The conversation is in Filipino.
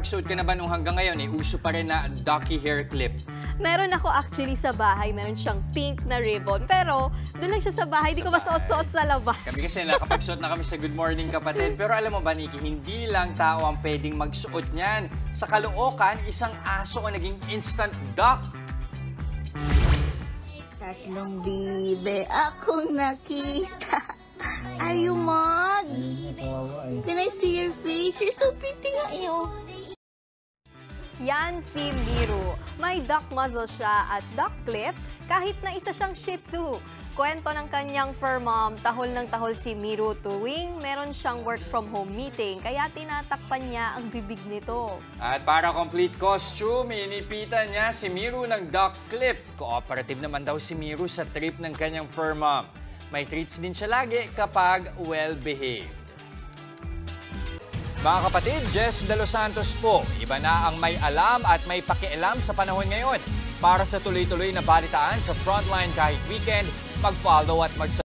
nakapagsuot ka na ba nung hanggang ngayon? Uso pa rin na ducky hair clip. Meron ako actually sa bahay. Meron siyang pink na ribbon. Pero doon lang siya sa bahay. Hindi ko masuot-suot sa labas. Kami kasi nakapagsuot na kami sa Good Morning Kapatid. Pero alam mo ba, Nikki, hindi lang tao ang pwedeng magsuot niyan. Sa Caloocan, isang aso ang naging instant duck. Tatlong bibe akong nakita. Are you mad? Can I see your face? You're so pretty nga iyo. Yan si Miru. May duck muzzle siya at duck clip kahit na isa siyang Shih Tzu. Kwento ng kanyang fur mom, tahol ng tahol si Miru tuwing meron siyang work from home meeting kaya tinatakpan niya ang bibig nito. At para complete costume, inipitan niya si Miru ng duck clip. Cooperative naman daw si Miru sa trip ng kanyang fur mom. May treats din siya lagi kapag well-behaved. Mga kapatid, Jess De Los Santos po. Iba na ang may alam at may pakialam sa panahon ngayon. Para sa tuloy-tuloy na balitaan sa Frontline kahit weekend, mag-follow at